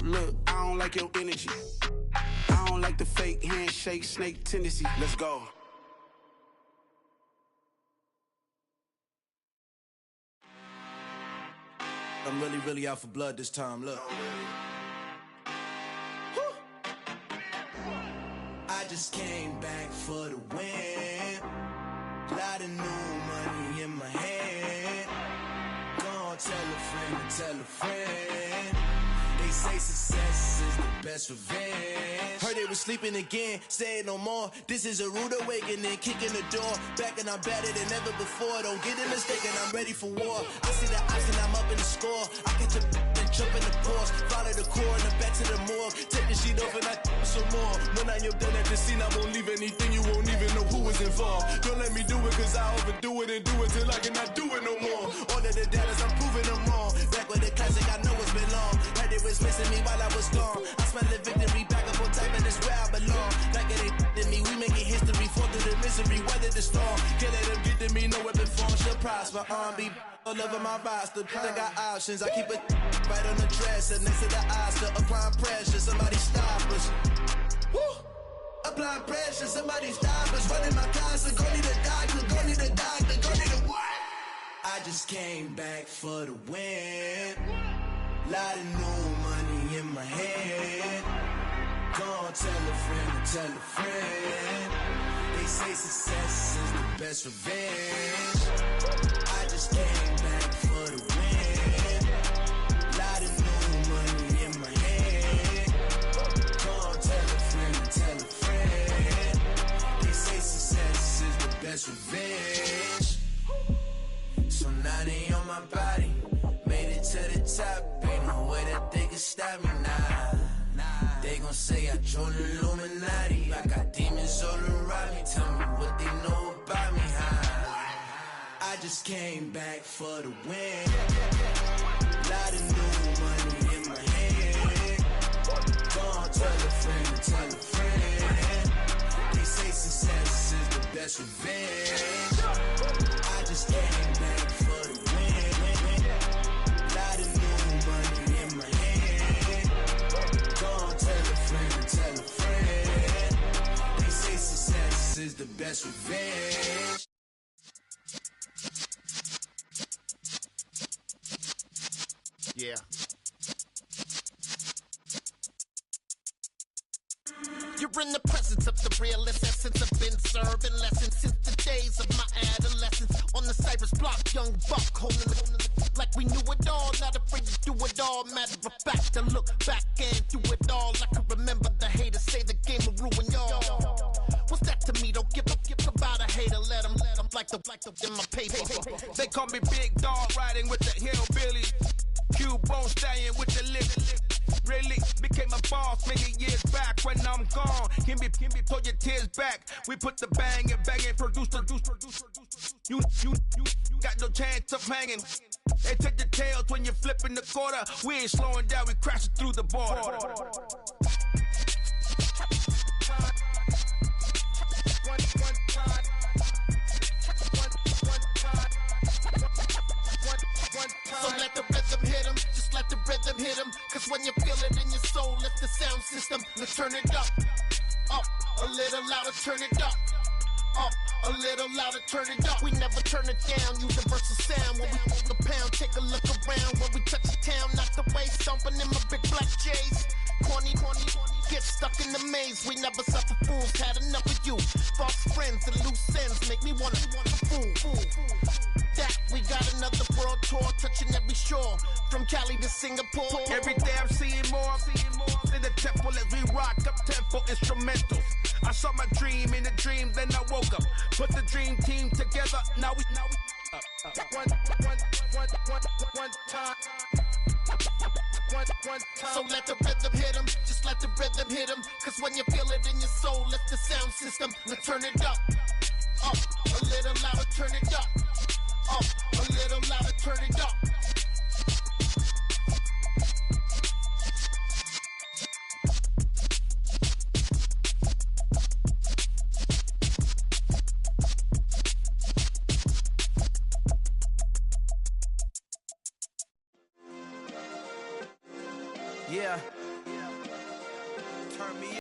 Look, I don't like your energy. I don't like the fake handshake, snake tendency. Let's go. I'm really out for blood this time, look. I just came back for the win. Lot of new money in my hand. Gonna tell a friend. They say success is the best revenge. Heard they was sleeping again, say it no more. This is a rude awakening, kicking the door. Back and I'm better than ever before. Don't get it mistaken, I'm ready for war. I see the option, I'm up in the score. I catch a and jump in the Porsche. Follow the core and the back to the morgue. Take the sheet off and I some more. When I am done at the scene, I won't leave anything. You won't even know who was involved. Don't let me do it cause I overdo it and do it till I cannot do it no more. All of the data's, I'm proving them wrong. Back with the classic, I know it's been long. Heard it was missing me while I was gone. I smell the victory, back up on type and it's where I belong. Like it ain't to me, we making history. Fall through the misery, weather the storm. Can't let them get to me, no weapon form should prosper. Be all over my roster, I got options. I keep it right on the dresser, next to the Oscar. Applying pressure, somebody stop us. Woo! Applying pressure, somebody stop us. Running my closet, go need a doctor, go need a doctor, go need a what? I just came back for the win. Lot of new money in my head. Gonna tell a friend. They say success is the best revenge. I just came back for the win. Lot of new money in my head. Gonna tell a friend. They say success is the best revenge. So now they on my body. Made it to the top, ain't no way that they can stop me now. They gon' say I joined the Illuminati. I got demons all around me. Tell me what they know about me, huh? I just came back for the win. Lot of new money in my hand. Gonna tell a friend. They say success is the best revenge. I just came back for the win. Lot of new money in my hand. Gonna tell a friend. They say success is the best revenge. Yeah. You're in the presence of the realest essence. I've been serving lessons since the days of my adolescence. On the Cypress block, young buck, holding like we knew it all. Not afraid to do it all. Matter of fact, to look back and do it all. I can remember the haters say the game will ruin y'all. What's that to me? Don't give about a hater. Let them like the in my paper. They call me Big Dog, riding with the hillbillies. Cubone stallion with the lip. Really became a boss many years back. When I'm gone, can be pull your tears back. We put the bang and produce. You got no chance of hanging. They take the tails when you're flipping the quarter. We ain't slowing down, we crashing through the border. So let the rhythm hit him, just let the rhythm hit him. Cause when you feel it in your soul, lift the sound system. Let's turn it up, a little louder, turn it up, a little louder, turn it up. We never turn it down, universal sound. When we move the pound, take a look around. When we touch the town, knock the way, stomping in my big black J's. Corny, get stuck in the maze. We never suffer fools, had enough of you. False friends and loose ends make me wanna fool. That we got another world tour, touching every shore, from Cali to Singapore. Every day I'm seeing more in the temple as we rock up tempo instrumentals. I saw my dream in a dream, then I woke up. Put the dream team together, now we one time. So let the rhythm hit him, just let the rhythm hit him. Cause when you feel it in your soul, lift the sound system, let's turn it up. Up, a little louder, turn it up. Up, a little louder, turn it up.